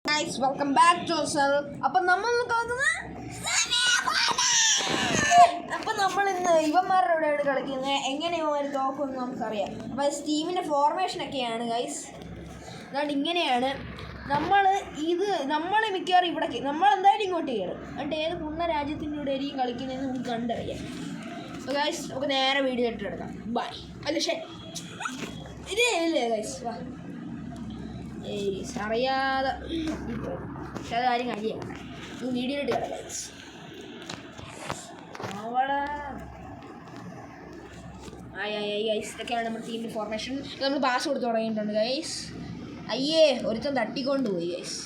Guys welcome back to sir. അപ്പം നമ്മൾ ഇന്ന് ഇവന്മാരുടെ എവിടെയാണ് കളിക്കുന്നത്, എങ്ങനെ ഇവന്മാർ തോക്കുമെന്ന് നമുക്കറിയാം. അപ്പം സ്റ്റീമിൻ്റെ ഫോർമേഷനൊക്കെയാണ് ഗൈസ്. അതുകൊണ്ട് ഇങ്ങനെയാണ് നമ്മൾ മിക്കവാറും ഇവിടേക്ക് നമ്മളെന്തായാലും ഇങ്ങോട്ട് കയറും. എന്നിട്ട് ഏത് പുണ്ണ രാജ്യത്തിൻ്റെ കൂടെ ആയിരിക്കും കളിക്കുന്നതെന്ന് നമുക്ക് കണ്ടറിയാം. അപ്പോൾ ഗൈസ് നമുക്ക് നേരെ വീഡിയോ ഇട്ടെടുക്കാം. ബൈ. അല്ല ഇതേ ഇല്ലേ ഗൈസ്, വാ. അറിയാതെ പക്ഷെ അത് കാര്യം കാര്യമാണ്. ഈ വീഡിയോ ഇട്ട് കിടക്കാം ഗൈസ്. അവിടെ ഗൈസ് ഇതൊക്കെയാണ് നമ്മുടെ ടീമിൻ്റെ ഫോർമേഷൻ. നമ്മൾ പാസ് കൊടുത്ത് തുടങ്ങിയിട്ടുണ്ട് ഗൈസ്. അയ്യേ ഒരുത്തൻ തട്ടിക്കൊണ്ട് പോയി ഗൈസ്.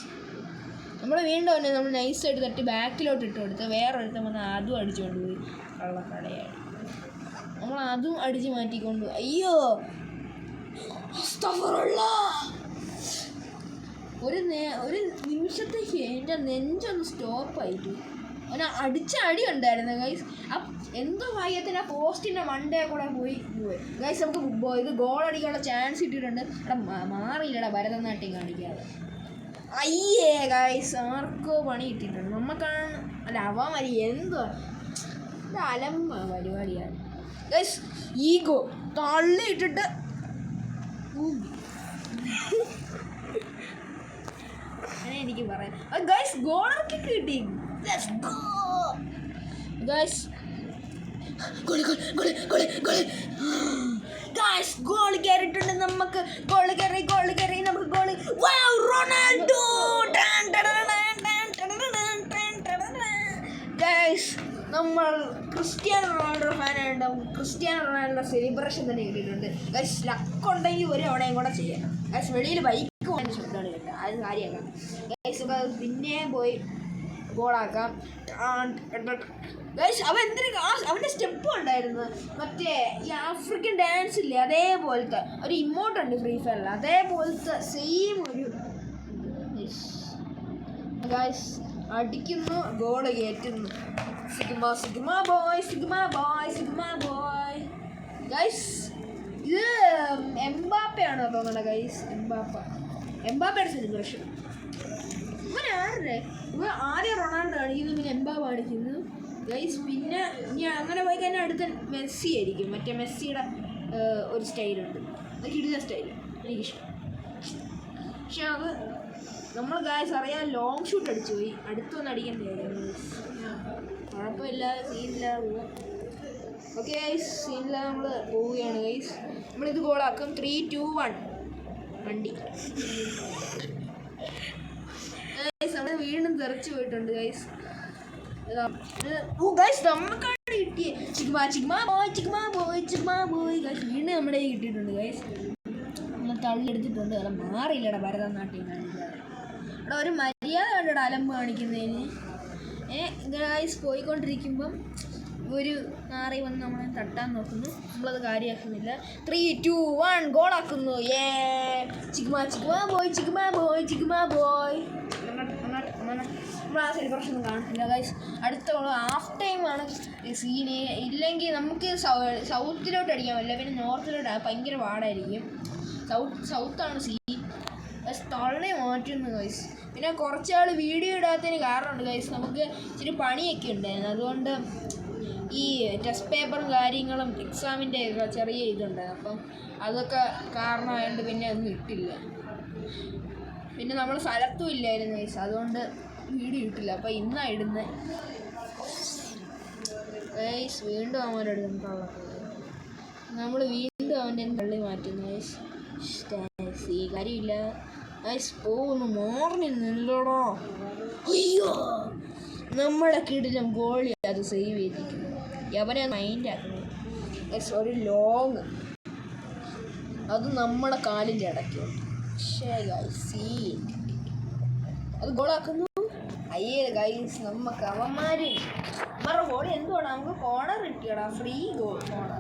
നമ്മൾ വീണ്ടും തന്നെ നമ്മൾ നൈസായിട്ട് തട്ടി ബാക്കിലോട്ട് ഇട്ട് കൊടുത്ത് വേറൊരുത്തൻ വന്ന് അതും അടിച്ചുകൊണ്ട് പോയി. കള്ളക്കടയാണ്. നമ്മൾ അതും അടിച്ച് മാറ്റിക്കൊണ്ട് പോയി. അയ്യോ ഒരു നിമിഷത്തേക്ക് എൻ്റെ നെഞ്ചൊന്ന് സ്റ്റോപ്പായിട്ട് അവനെ അടിച്ച അടി ഉണ്ടായിരുന്നു ഗൈസ്. എന്തോ ഭാഗ്യത്തിന് ആ പോസ്റ്റിൻ്റെ മണ്ടേ കൂടെ പോയി ഗൈസ്. നമുക്ക് ഇത് ഗോൾ അടിക്കാനുള്ള ചാൻസ് ഇട്ടിട്ടുണ്ട്. അവിടെ മാറിയില്ലടാ ഭരതനാട്യം കാണിക്കാതെ. അയ്യേ ഗൈസ് ആർക്കോ പണി കിട്ടിയിട്ടുണ്ട്. നമുക്കാണ് അല്ല അവന്മാരി എന്തോ അലമ്പ പരിപാടിയാണ് ഗൈസ്. ഈഗോ തള്ളിയിട്ടിട്ട് അങ്ങനെ എനിക്ക് പറയാം ഗൈസ്. ഗോളൊക്കെ കിട്ടി ഗൈസ്. ഗോൾ കയറിയിട്ടുണ്ട്. നമുക്ക് ഗോൾ കയറി നമുക്ക് ഗോൾ. Ronaldo guys. നമ്മൾ ക്രിസ്ത്യാനോ റൊണാൾഡോ ഫാനായിട്ട് ക്രിസ്ത്യാനോ റൊണാൾഡോ സെലിബ്രേഷൻ തന്നെ കിട്ടിയിട്ടുണ്ട് ഗൈസ്. ലക്കുണ്ടെങ്കിൽ ഒരു അവിടെയും കൂടെ ചെയ്യാം ഗൈസ്. വെളിയിൽ ബൈക്ക് പോകാൻ ശബ്ദമാണ് കേട്ടോ, അത് കാര്യമാക്കാം ഗൈസ്. അപ്പോൾ പിന്നെയും പോയി ഗോളാക്കാം ഗൈസ്. അവൻ്റെ സ്റ്റെപ്പ് ഉണ്ടായിരുന്നു മറ്റേ ഈ ആഫ്രിക്കൻ ഡാൻസ് ഇല്ലേ, അതേപോലത്തെ ഒരു ഇമോട്ടുണ്ട് ഫ്രീ ഫയറിൽ, അതേപോലത്തെ സെയിം ഒരു ഗൈസ്. അടിക്കുന്നു, ഗോള് കയറ്റുന്നു. Sigma boy guys. ഇത് എംബാപ്പയാണോ തോന്നണ ഗൈസ്. എംബാപ്പയുടെ സെലിബ്രേഷൻ. ഇവൻ ആദ്യം റൊണാൾഡോ കാണിക്കുന്നു, പിന്നെ എംബാപ്പ കാണിക്കുന്നു ഗൈസ്. പിന്നെ ഇനി അങ്ങനെ പോയി കഴിഞ്ഞാൽ അടുത്ത മെസ്സി ആയിരിക്കും. മറ്റേ മെസ്സിയുടെ ഒരു സ്റ്റൈലുണ്ട്, അത് കിടില സ്റ്റൈൽ, എനിക്കിഷ്ടം. പക്ഷെ അത് നമ്മൾ ഗൈസ് അറിയാൻ ലോങ് ഷൂട്ട് അടിച്ചു പോയി. അടുത്തൊന്നും അടിക്കണ്ടായിരുന്നു. കുഴപ്പമില്ല, സീനില്ല. ഓക്കെ ഗൈസ്, സീനില്ല. നമ്മൾ പോവുകയാണ് ഗൈസ്. നമ്മളിത് ഗോളാക്കും. 3, 2, 1 വണ്ടി ഗൈസ്. നമ്മൾ വീണ്ടും തെറിച്ച് പോയിട്ടുണ്ട് ഗൈസ്. ഗൈസ് നമുക്കാണ് കിട്ടിയേ. ചിഗ്മ ബോയ് ഗൈസ്. വീണ്ടും നമ്മുടെ കിട്ടിയിട്ടുണ്ട് ഗൈസ്. നമ്മൾ തള്ളിയെടുത്തിട്ടുണ്ട്. അല്ല മാറിയില്ലടാ ഭരതനാട്യം കാണിക്കാതെ. അവിടെ ഒരു മര്യാദ കണ്ടോടാ അലമ്പ് കാണിക്കുന്നതിന്. ഗൈസ് പോയിക്കൊണ്ടിരിക്കുമ്പം ഒരു നാറി വന്ന് നമ്മളെ തട്ടാൻ നോക്കുന്നു. നമ്മളത് കാര്യമാക്കുന്നില്ല. 3, 2, 1 ഗോളാക്കുന്നു. ചിഗ്മ ബോയ്. നമ്മൾ ആ സെലിബ്രേഷനൊന്നും കാണുന്നില്ല ഗൈസ്. അടുത്ത ഗോൾ ഹാഫ് ടൈമാണ് സീന്. ഇല്ലെങ്കിൽ നമുക്ക് സൗത്തിലോട്ട് അടിക്കാൻ പറ്റില്ല, പിന്നെ നോർത്തിലോട്ട് ഭയങ്കര പാടായിരിക്കും. സൗത്താണ് സീൻ ഗൈസ്. തള്ളി മാറ്റുന്നു ഗൈസ്. പിന്നെ കുറച്ചാൾ വീഡിയോ ഇടാത്തതിന് കാരണമുണ്ട് ഗൈസ്. നമുക്ക് ഇച്ചിരി പണിയൊക്കെ ഉണ്ടായിരുന്നു. അതുകൊണ്ട് ഈ ടെസ്റ്റ് പേപ്പറും കാര്യങ്ങളും എക്സാമിൻ്റെ ചെറിയ ഇതുണ്ടായിരുന്നു. അപ്പം അതൊക്കെ കാരണമായതുകൊണ്ട് പിന്നെ ഒന്നും ഇട്ടില്ല. പിന്നെ നമ്മൾ സ്ഥലത്തും ഇല്ലായിരുന്നു ഗൈസ്, അതുകൊണ്ട് വീഡിയോ ഇട്ടില്ല. അപ്പോൾ ഇന്നാണ് ഇടുന്നത് ഗൈസ്. വീണ്ടും അവനോട് നമ്മൾ വീണ്ടും അവൻ്റെ തള്ളി മാറ്റുന്നു ഗൈസ്. കാര്യമില്ല ഗൈസ്. പോകുന്നു മോർണില്ലടോ. അയ്യോ നമ്മളെ കിടിലും ഗോളി അത് സേവ് ചെയ്തിരിക്കുന്നു. എവനെ മൈൻഡാക്കുന്നു ഗൈസ്. ഒരു ലോങ് അത് നമ്മളെ കാലിൻ്റെ ഇടയ്ക്കുണ്ട്. പക്ഷേ ഗൈസ് അത് ഗോളാക്കുന്നു. അയ്യേ ഗൈസ്. നമുക്ക് അവന്മാരുടെ ഗോളി എന്തുവാണ്, നമുക്ക് കോർണർ കിട്ടിയടാ, ഫ്രീ കോർണർ.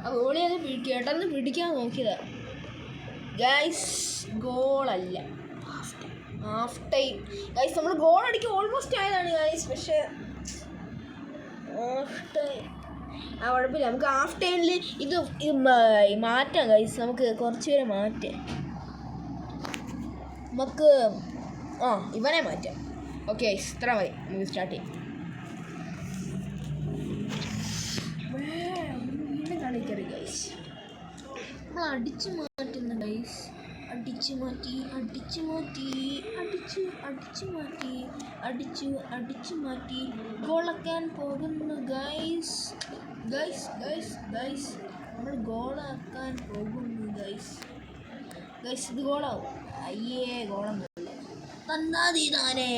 ആ ഗോളി അത് കേട്ടെന്ന് പിടിക്കാൻ നോക്കിയതാ ഗൈസ്. ഗോളല്ല, ഹാഫ് ടൈം ഗൈസ്. നമ്മൾ ഗോൾ അടിക്കാൻ ഓൾമോസ്റ്റ് ആയതാണ് ഗൈസ്. പക്ഷേ ഹാഫ് ടൈം കുഴപ്പമില്ല. നമുക്ക് ഹാഫ് ടൈമിൽ ഇത് മാറ്റാം ഗൈസ്. നമുക്ക് കുറച്ച് പേരെ മാറ്റാം. നമുക്ക് ഇവനെ മാറ്റാം. ഓക്കെ ഇത്ര മതി, നമുക്ക് സ്റ്റാർട്ട് ചെയ്യാം. വീണ്ടും കളിക്കറി ഗൈസ്. നമ്മൾ അടിച്ചു മാറ്റുന്നു ഗൈസ്. അടിച്ചു മാറ്റി ഗോളാക്കാൻ പോകുന്നു ഗൈസ്. നമ്മൾ ഗോളാക്കാൻ പോകുന്നു ഗൈസ്. ഇത് ഗോളാവും. അയ്യേ ഗോളൊന്നുമില്ല. തന്നാതി താനേ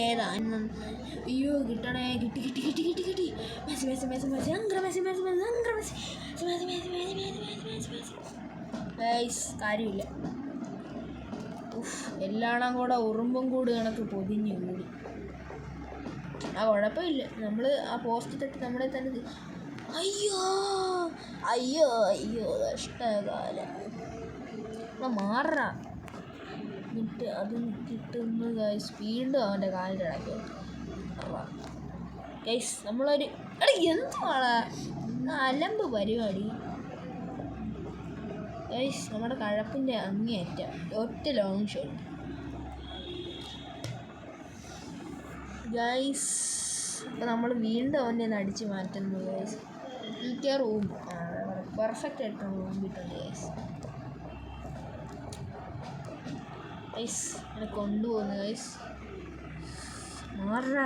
അയ്യോ കിട്ടണേ. കിട്ടി. മെസ്സി കാര്യമില്ല. എല്ലാണം കൂടെ ഉറുമ്പും കൂടി കണക്ക് പൊതിഞ്ഞു കൂടി. കുഴപ്പമില്ല, നമ്മൾ ആ പോസ്റ്റ് തട്ടി നമ്മളെ തന്നെ. അയ്യോ കഷ്ടകാലം. മാറാ എന്നിട്ട് അത് കിട്ടുന്ന ഗൈസ്. വീണ്ടും അവൻ്റെ കാലിൻ്റെ ഇടയ്ക്ക് ഗൈസ് നമ്മളൊരു എന്താണ് അലമ്പ് പരിപാടി ഗൈസ്. നമ്മുടെ കഴപ്പിൻ്റെ അങ്ങേയറ്റം ഒറ്റ ലോങ് ഷോട്ട് ഗൈസ്. അപ്പോൾ നമ്മൾ വീണ്ടും അവൻ്റെ ഒന്ന് അടിച്ച് മാറ്റുന്നു ഗൈസ്. എനിക്ക് റൂം പെർഫെക്റ്റ് ആയിട്ട് റൂം കിട്ടുന്നുണ്ട് ഗൈസ്. എന്നെ കൊണ്ടുപോകുന്നു ഗൈസ്. മാറാ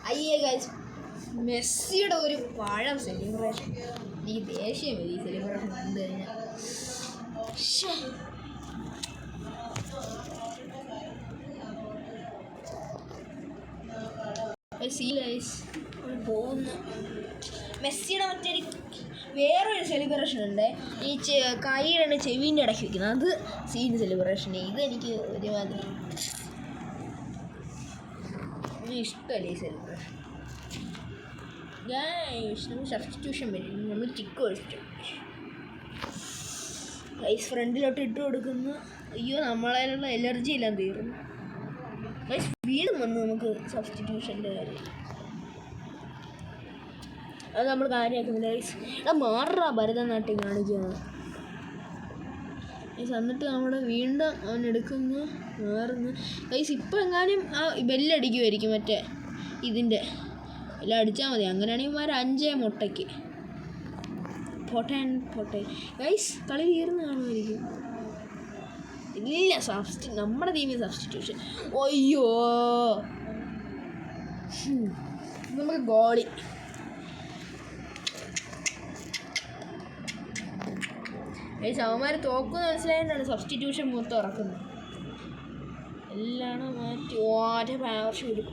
അയ്യേ ഗൈസ്, മെസ്സിയുടെ ഒരു പഴം സെലിബ്രേഷൻ. എനിക്ക് ദേഷ്യം വരും ഈ സെലിബ്രേഷൻ കണ്ടു കഴിഞ്ഞാൽ. പോകുന്നു. മെസ്സിയുടെ മറ്റൊരു വേറൊരു സെലിബ്രേഷൻ ഉണ്ട്. ഈ കൈയിലാണ് ചെവിൻ്റെ ഇടയ്ക്ക് വയ്ക്കുന്നത്. അത് സീൻ സെലിബ്രേഷൻ. ഇതെനിക്ക് ഒരുമാതിരി ഇഷ്ടമല്ല ഈ സെലിബ്രേഷൻ. നമ്മൾ സബ്സ്റ്റിറ്റ്യൂഷൻ വരും. നമ്മൾ ചിക്ക് ഒഴിച്ചിട്ട് ഗൈസ് ഫ്രണ്ടിലോട്ട് ഇട്ട് കൊടുക്കുന്നു. അയ്യോ നമ്മളതിലുള്ള എലർജി എല്ലാം തീർന്നു ഗൈസ്. വീണ്ടും വന്നു നമുക്ക് സബ്സ്റ്റിറ്റ്യൂഷൻ്റെ കാര്യം. അത് നമ്മൾ കാര്യമാക്കുന്നില്ല ഗൈസ്. മാറാ ഭരതനാട്യം കാണിക്കുന്നത് ഗൈസ്. എന്നിട്ട് നമ്മൾ വീണ്ടും അവൻ എടുക്കുന്നു, മാറുന്നു ഗൈസ്. ഇപ്പം എങ്ങാനും ആ ബെല്ലടിക്കുമായിരിക്കും മറ്റേ ഇതിൻ്റെ എല്ലാം അടിച്ചാൽ മതി. അങ്ങനെയാണെങ്കിൽ 5 മുട്ടയ്ക്ക് പൊട്ടെ ഗൈസ്. കളി തീർന്ന് കാണുമായിരിക്കും. ഇല്ല, നമ്മുടെ ടീമിൽ സബ്സ്റ്റിറ്റ്യൂഷൻ. അയ്യോ നമുക്ക് ഗോളി. ഗൈസ് അവന്മാർ തോക്കുന്ന മനസ്സിലായതുകൊണ്ടാണ് സബ്സ്റ്റിറ്റ്യൂഷൻ മൊത്തം ഇറക്കുന്നത്. എല്ലാം മാറ്റി ഓരോ പവർ ഷൂട്ട്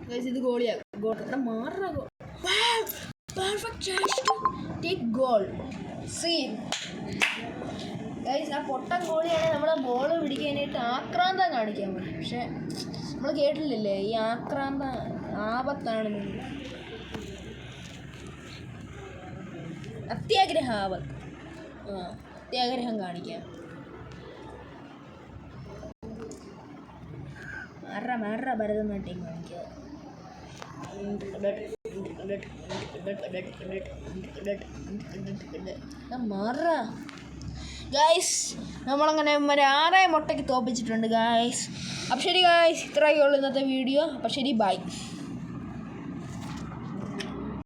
ഗൈസ്. ഇത് ഗോളിയാണ്. മാറാ goal. Perfect chance to take goal. Scene guys. ആ പൊട്ടൻ ഗോളിയാണ് നമ്മളെ ബോൾ പിടിക്കാനായിട്ട് ആക്രാന്തം കാണിക്കാൻ പറ്റും. പക്ഷെ നമ്മൾ കേട്ടില്ലല്ലേ ഈ ആക്രാന്തം ആപത്താണെന്ന്. അത്യാഗ്രഹം ആപത്ത്. അത്യാഗ്രഹം കാണിക്കാം. മാറ ഭരതനാട്യം കാണിക്കുക. മാറാ ഗായ്സ്. നമ്മളങ്ങനെ 6 മുട്ടയ്ക്ക് തോപ്പിച്ചിട്ടുണ്ട് ഗായ്സ്. അപ്പം ശരി ഗായ്സ്, ഇത്രയൊക്കെ ഉള്ളൂ ഇന്നത്തെ വീഡിയോ. അപ്പം ശരി, ബൈ.